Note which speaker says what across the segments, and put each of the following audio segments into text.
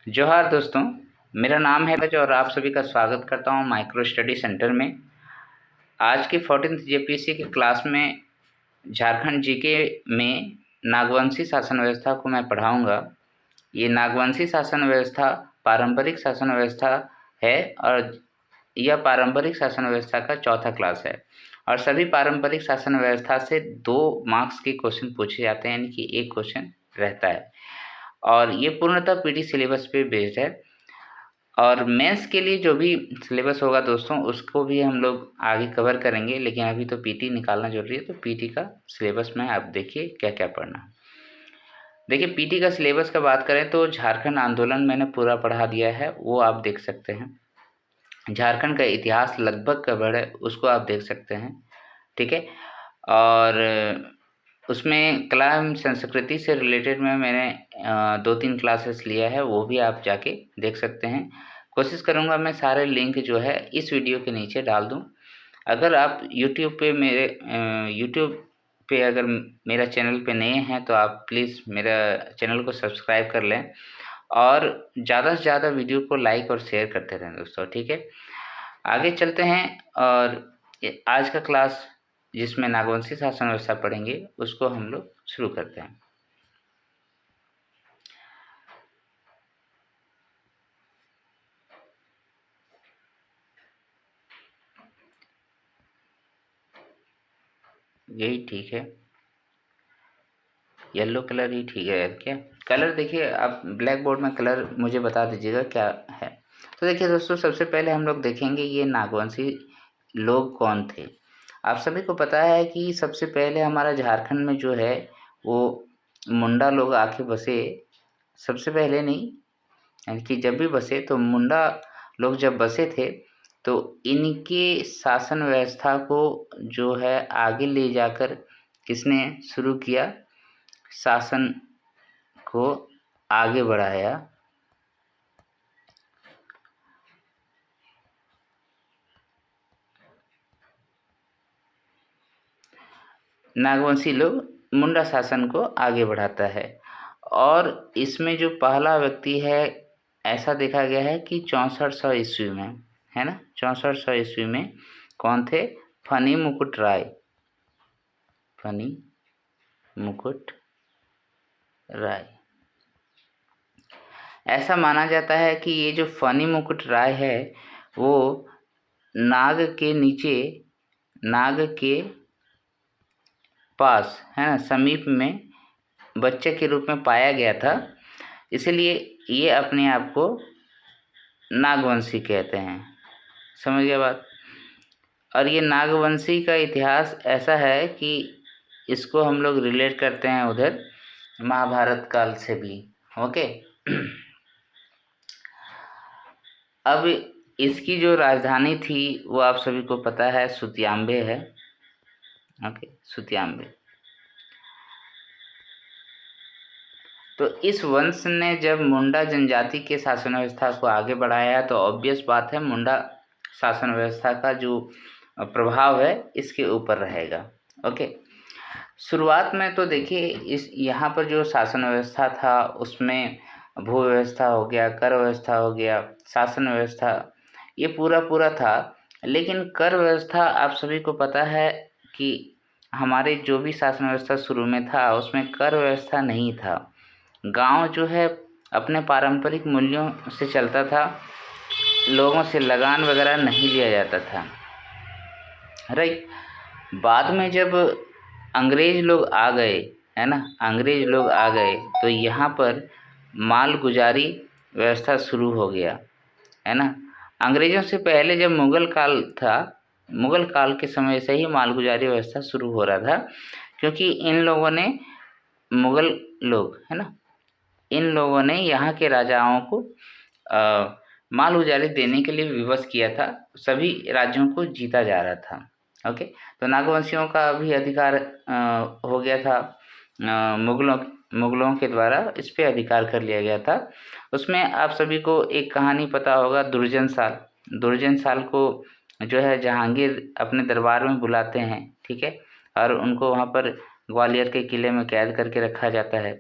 Speaker 1: जोहार दोस्तों, मेरा नाम है और आप सभी का स्वागत करता हूं माइक्रो स्टडी सेंटर में। आज की 14th जेपीएससी की क्लास में झारखंड जीके में नागवंशी शासन व्यवस्था को मैं पढ़ाऊंगा। ये नागवंशी शासन व्यवस्था पारंपरिक शासन व्यवस्था है और यह पारंपरिक शासन व्यवस्था का चौथा क्लास है और सभी पारंपरिक शासन व्यवस्था से 2 मार्क्स के क्वेश्चन पूछे जाते हैं, यानी कि एक क्वेश्चन रहता है और ये पूर्णतः पीटी सिलेबस पे बेस्ड है। और मेंस के लिए जो भी सिलेबस होगा दोस्तों, उसको भी हम लोग आगे कवर करेंगे, लेकिन अभी तो पीटी निकालना जरूरी है। तो पीटी का सिलेबस में आप देखिए क्या क्या पढ़ना है। देखिए, पीटी का सिलेबस का बात करें तो झारखंड आंदोलन मैंने पूरा पढ़ा दिया है, वो आप देख सकते हैं। झारखंड का इतिहास लगभग कवर है, उसको आप देख सकते हैं, ठीक है। और उसमें कला एवं संस्कृति से रिलेटेड में मैंने 2-3 क्लासेस लिया है, वो भी आप जाके देख सकते हैं। कोशिश करूँगा मैं सारे लिंक जो है इस वीडियो के नीचे डाल दूँ। अगर आप यूट्यूब पे अगर मेरा चैनल पे नए हैं तो आप प्लीज़ मेरा चैनल को सब्सक्राइब कर लें और ज़्यादा से ज़्यादा वीडियो को लाइक और शेयर करते रहें दोस्तों, ठीक है। आगे चलते हैं और आज का क्लास जिसमें नागवंशी शासन व्यवस्था पढ़ेंगे उसको हम लोग शुरू करते हैं। यही ठीक है, येलो कलर ही ठीक है क्या? कलर देखिए, आप ब्लैक बोर्ड में कलर मुझे बता दीजिएगा क्या है। तो देखिए दोस्तों, सबसे पहले हम लोग देखेंगे ये नागवंशी लोग कौन थे। आप सभी को पता है कि सबसे पहले हमारा झारखंड में जो है वो मुंडा लोग आके बसे। सबसे पहले नहीं, यानी कि जब भी बसे तो मुंडा लोग जब बसे थे तो इनके शासन व्यवस्था को जो है आगे ले जाकर किसने शुरू किया, शासन को आगे बढ़ाया। नागवंशी लोग मुंडा शासन को आगे बढ़ाता है और इसमें जो पहला व्यक्ति है ऐसा देखा गया है कि 6400 ईस्वी में, है ना, 6400 ईस्वी में कौन थे? फनी मुकुट राय। फनी मुकुट राय। ऐसा माना जाता है कि ये जो फनी मुकुट राय है वो नाग के नीचे, नाग के पास, है ना, समीप में बच्चे के रूप में पाया गया था, इसलिए ये अपने आप को नागवंशी कहते हैं। समझ गया बात? और ये नागवंशी का इतिहास ऐसा है कि इसको हम लोग रिलेट करते हैं उधर महाभारत काल से भी। ओके। अब इसकी जो राजधानी थी वो आप सभी को पता है सुतियांबे है। ओके, सुतियांबे। तो इस वंश ने जब मुंडा जनजाति के शासन व्यवस्था को आगे बढ़ाया तो ऑब्वियस बात है मुंडा शासन व्यवस्था का जो प्रभाव है इसके ऊपर रहेगा। ओके, शुरुआत में तो देखिए इस यहाँ पर जो शासन व्यवस्था था उसमें भू व्यवस्था हो गया, कर व्यवस्था हो गया, शासन व्यवस्था, ये पूरा था। लेकिन कर व्यवस्था आप सभी को पता है कि हमारे जो भी शासन व्यवस्था शुरू में था उसमें कर व्यवस्था नहीं था। गांव जो है अपने पारंपरिक मूल्यों से चलता था, लोगों से लगान वगैरह नहीं लिया जाता था, राइट। बाद में जब अंग्रेज लोग आ गए, है ना, अंग्रेज लोग आ गए तो यहाँ पर माल गुजारी व्यवस्था शुरू हो गया, है ना। अंग्रेजों से पहले जब मुगल काल था, मुगल काल के समय से ही माल गुजारी व्यवस्था शुरू हो रहा था, क्योंकि इन लोगों ने, मुगल लोग, है ना, इन लोगों ने यहाँ के राजाओं को माल गुजारी देने के लिए विवश किया था। सभी राज्यों को जीता जा रहा था। ओके, तो नागवंशियों का भी अधिकार हो गया था, मुगलों के द्वारा इस पे अधिकार कर लिया गया था। उसमें आप सभी को एक कहानी पता होगा, दुर्जन साल। दुर्जन साल को जो है जहांगीर अपने दरबार में बुलाते हैं, ठीक है, और उनको वहाँ पर ग्वालियर के किले में कैद करके रखा जाता है।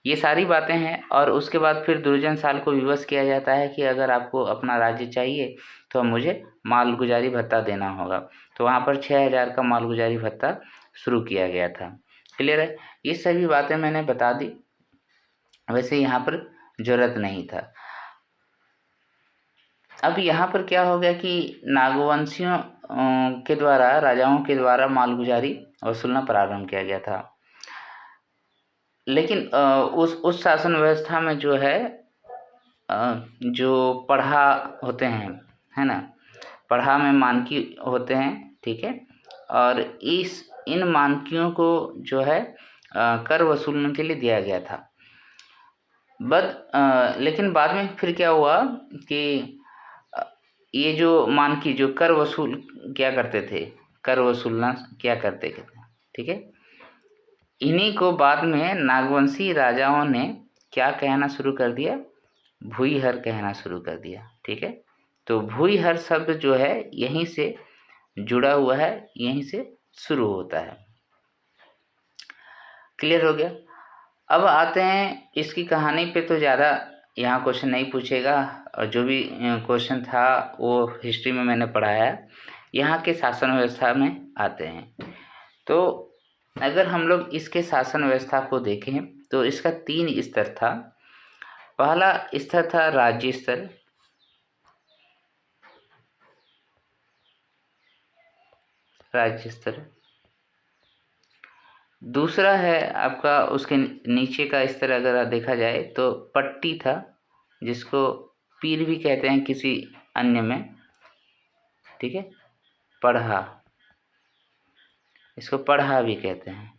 Speaker 1: ये सारी बातें हैं। और उसके बाद फिर दुर्जन साल को विवश किया जाता है कि अगर आपको अपना राज्य चाहिए तो मुझे मालगुजारी भत्ता देना होगा। तो वहाँ पर 6,000 का मालगुजारी भत्ता शुरू किया गया था। क्लियर है? ये सभी बातें मैंने बता दी, वैसे यहाँ पर ज़रूरत नहीं था। अब यहाँ पर क्या हो गया कि नागवंशियों के द्वारा, राजाओं के द्वारा मालगुजारी वसूलना प्रारंभ किया गया था। लेकिन उस शासन व्यवस्था में जो है जो पढ़ा होते हैं, है ना, पढ़ा में मानकी होते हैं, ठीक है। और इन मानकियों को जो है कर वसूलने के लिए दिया गया था। लेकिन बाद में फिर क्या हुआ कि ये जो मानकी जो कर वसूल क्या करते थे, कर वसूलना क्या करते थे, ठीक है, इन्हीं को बाद में नागवंशी राजाओं ने क्या कहना शुरू कर दिया, भूईहर कहना शुरू कर दिया, ठीक है। तो भूईहर शब्द जो है यहीं से जुड़ा हुआ है, यहीं से शुरू होता है। क्लियर हो गया? अब आते हैं इसकी कहानी पे। तो ज़्यादा यहाँ क्वेश्चन नहीं पूछेगा, और जो भी क्वेश्चन था वो हिस्ट्री में मैंने पढ़ाया है। यहाँ के शासन व्यवस्था में आते हैं। तो अगर हम लोग इसके शासन व्यवस्था को देखें तो इसका 3 स्तर था। पहला स्तर था राज्य स्तर, राज्य स्तर। दूसरा है आपका उसके नीचे का स्तर अगर देखा जाए तो पट्टी था, जिसको पीर भी कहते हैं किसी अन्य में, ठीक है, पढ़ा, इसको पढ़ा भी कहते हैं।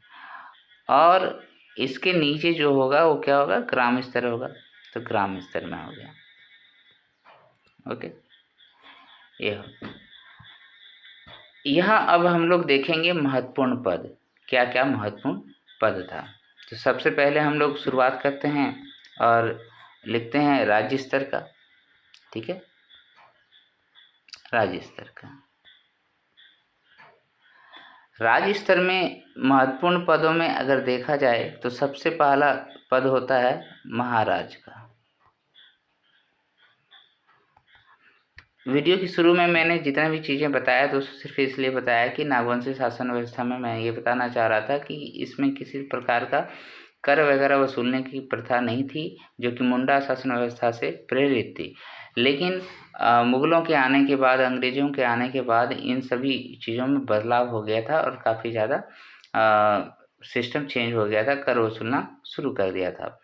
Speaker 1: और इसके नीचे जो होगा वो क्या होगा, ग्राम स्तर होगा। तो ग्राम स्तर में हो गया, ओके। ये यहाँ अब हम लोग देखेंगे महत्वपूर्ण पद, क्या क्या महत्वपूर्ण पद था। तो सबसे पहले हम लोग शुरुआत करते हैं और लिखते हैं राज्य स्तर का, ठीक है, राज्य स्तर का। राज्य स्तर में महत्वपूर्ण पदों में अगर देखा जाए तो सबसे पहला पद होता है महाराज का। वीडियो की शुरू में मैंने जितना भी चीज़ें बताया तो सिर्फ इसलिए बताया कि नागवंशी शासन व्यवस्था में मैं ये बताना चाह रहा था कि इसमें किसी प्रकार का कर वगैरह वसूलने की प्रथा नहीं थी, जो कि मुंडा शासन व्यवस्था से प्रेरित थी। लेकिन मुग़लों के आने के बाद, अंग्रेज़ों के आने के बाद इन सभी चीज़ों में बदलाव हो गया था और काफ़ी ज़्यादा सिस्टम चेंज हो गया था, कर वसूलना शुरू कर दिया था।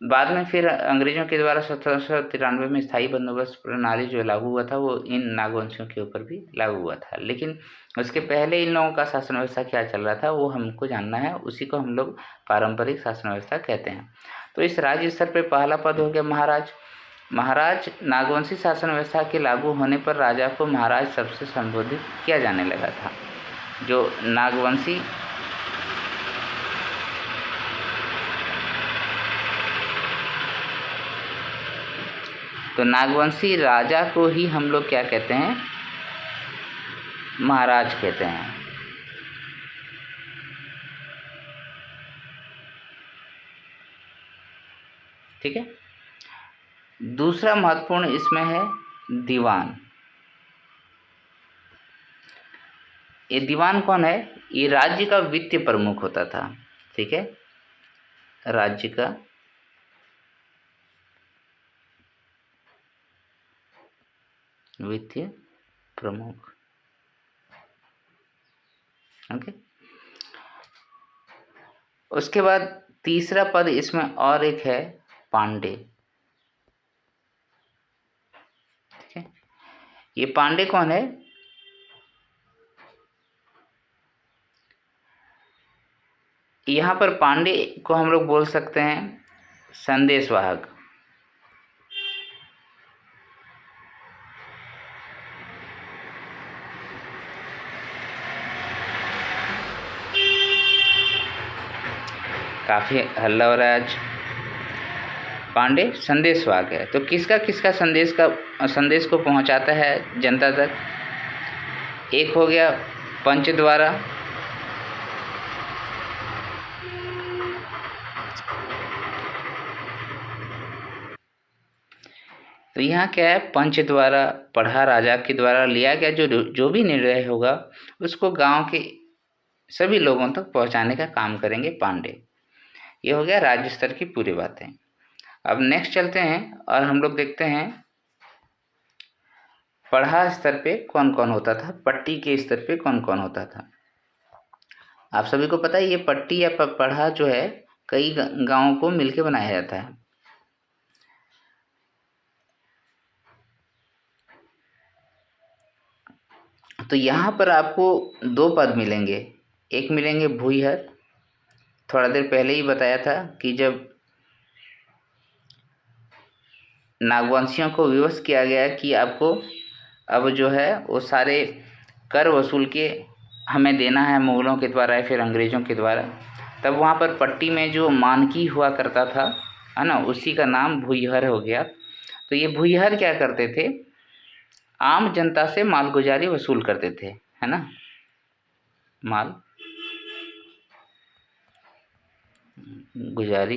Speaker 1: बाद में फिर अंग्रेज़ों के द्वारा 1793 में स्थायी बंदोबस्त प्रणाली जो लागू हुआ था वो इन नागवंशियों के ऊपर भी लागू हुआ था। लेकिन उसके पहले इन लोगों का शासन व्यवस्था क्या चल रहा था वो हमको जानना है, उसी को हम लोग पारंपरिक शासन व्यवस्था कहते हैं। तो इस राज्य स्तर पर पहला पद हो गया महाराज। महाराज, नागवंशी शासन व्यवस्था के लागू होने पर राजा को महाराज शब्द से संबोधित किया जाने लगा था। जो नागवंशी तो नागवंशी राजा को ही हम लोग क्या कहते हैं, महाराज कहते हैं। ठीक है। दूसरा महत्वपूर्ण इसमें है दीवान। ये दीवान कौन है? ये राज्य का वित्तीय प्रमुख होता था, ठीक है, राज्य का वित्तीय प्रमुख, ओके। उसके बाद तीसरा पद इसमें और एक है पांडे, ठीक है। ये पांडे कौन है? यहाँ पर पांडे को हम लोग बोल सकते हैं संदेशवाहक। काफ़ी हल्ला हो रहा है आज। पांडे संदेशवाहक है, तो किसका किसका संदेश को पहुंचाता है जनता तक? एक हो गया पंच द्वारा, तो यहाँ क्या है, पंच द्वारा पढ़ा राजा के द्वारा लिया गया जो भी निर्णय होगा उसको गांव के सभी लोगों तक पहुंचाने का काम करेंगे पांडे। ये हो गया राज्य स्तर की पूरी बातें। अब नेक्स्ट चलते हैं और हम लोग देखते हैं पढ़ा स्तर पे कौन कौन होता था, पट्टी के स्तर पे कौन कौन होता था। आप सभी को पता है ये पट्टी या पढ़ा जो है कई गांवों को मिलके बनाया जाता है। तो यहाँ पर आपको दो पद मिलेंगे, एक मिलेंगे भूईहर, थोड़ा देर पहले ही बताया था कि जब नागवंशियों को विवश किया गया कि आपको अब जो है वो सारे कर वसूल के हमें देना है मुग़लों के द्वारा या फिर अंग्रेज़ों के द्वारा, तब वहाँ पर पट्टी में जो मानकी हुआ करता था, है ना, उसी का नाम भूईहर हो गया। तो ये भूईहर क्या करते थे, आम जनता से मालगुजारी वसूल करते थे, है ना, माल गुजारी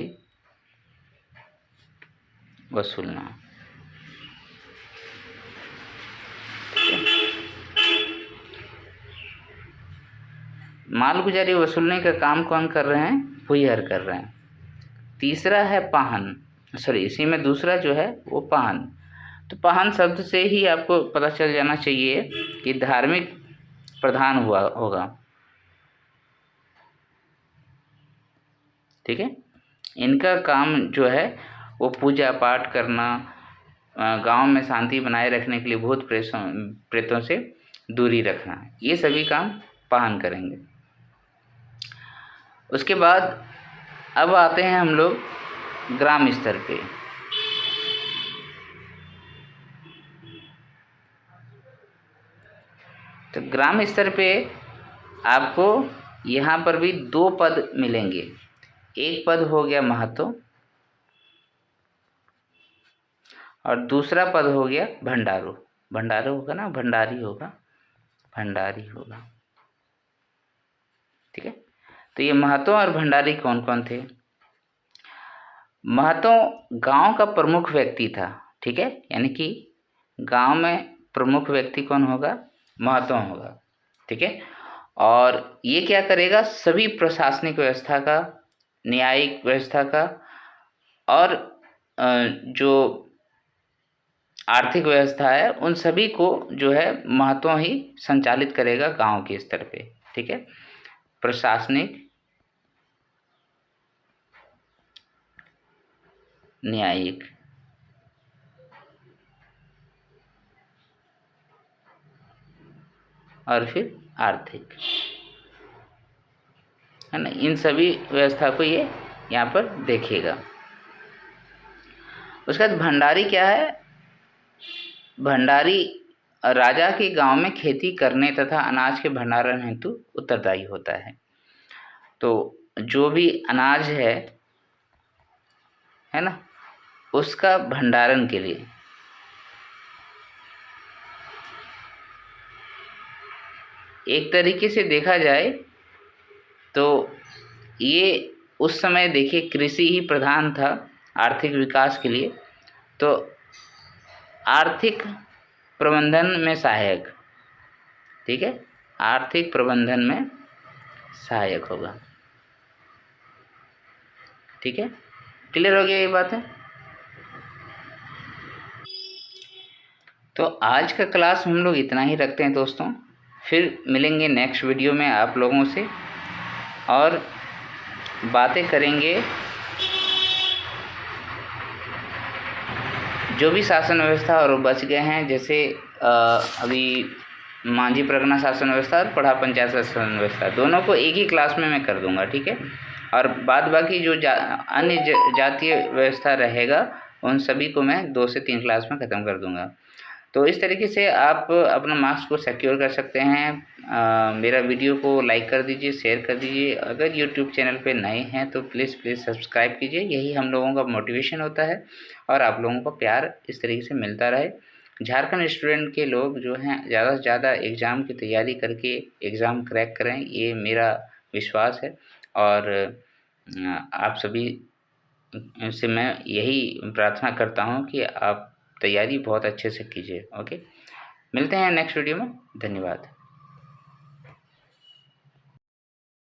Speaker 1: वसूलना। मालगुजारी वसूलने का काम कौन कर रहे हैं, भूईहर कर रहे हैं। तीसरा है पाहन, सॉरी इसी में दूसरा जो है वो पाहन। तो पाहन शब्द से ही आपको पता चल जाना चाहिए कि धार्मिक प्रधान हुआ होगा, ठीक है। इनका काम जो है वो पूजा पाठ करना, गांव में शांति बनाए रखने के लिए भूत प्रेतों से दूरी रखना, ये सभी काम पाहन करेंगे। उसके बाद अब आते हैं हम लोग ग्राम स्तर पे। तो ग्राम स्तर पे आपको यहाँ पर भी दो पद मिलेंगे, एक पद हो गया महतो और दूसरा पद हो गया भंडारो। भंडारो होगा ना, भंडारी होगा, भंडारी होगा, ठीक है। तो ये महतो और भंडारी कौन कौन थे। महतो गांव का प्रमुख व्यक्ति था, ठीक है, यानी कि गांव में प्रमुख व्यक्ति कौन होगा, महतो होगा, ठीक है। और ये क्या करेगा, सभी प्रशासनिक व्यवस्था का, न्यायिक व्यवस्था का और जो आर्थिक व्यवस्था है उन सभी को जो है महतो ही संचालित करेगा गांव के स्तर पे, ठीक है। प्रशासनिक, न्यायिक और फिर आर्थिक, है ना, इन सभी व्यवस्था को ये यहाँ पर देखेगा। उसके बाद भंडारी क्या है, भंडारी राजा के गांव में खेती करने तथा अनाज के भंडारण हेतु उत्तरदायी होता है। तो जो भी अनाज है ना, उसका भंडारण के लिए एक तरीके से देखा जाए तो ये उस समय देखिए कृषि ही प्रधान था आर्थिक विकास के लिए, तो आर्थिक प्रबंधन में सहायक, ठीक है, आर्थिक प्रबंधन में सहायक होगा, ठीक है। क्लियर हो गया ये बात है। तो आज का क्लास हम लोग इतना ही रखते हैं दोस्तों, फिर मिलेंगे नेक्स्ट वीडियो में आप लोगों से और बातें करेंगे जो भी शासन व्यवस्था और बच गए हैं, जैसे अभी मांझी परगना शासन व्यवस्था और पढ़ा पंचायत शासन व्यवस्था, दोनों को एक ही क्लास में मैं कर दूंगा, ठीक है। और बाद बाकी जो अन्य जातीय व्यवस्था रहेगा उन सभी को मैं 2 से 3 क्लास में ख़त्म कर दूंगा। तो इस तरीके से आप अपना मार्क्स को सिक्योर कर सकते हैं। मेरा वीडियो को लाइक कर दीजिए, शेयर कर दीजिए। अगर यूट्यूब चैनल पे नए हैं तो प्लीज़ सब्सक्राइब कीजिए, यही हम लोगों का मोटिवेशन होता है और आप लोगों को प्यार इस तरीके से मिलता रहे। झारखंड स्टूडेंट के लोग जो हैं ज़्यादा से ज़्यादा एग्ज़ाम की तैयारी करके एग्ज़ाम क्रैक करें, ये मेरा विश्वास है। और आप सभी से मैं यही प्रार्थना करता हूँ कि आप तैयारी बहुत अच्छे से कीजिए। ओके, मिलते हैं नेक्स्ट वीडियो में। धन्यवाद।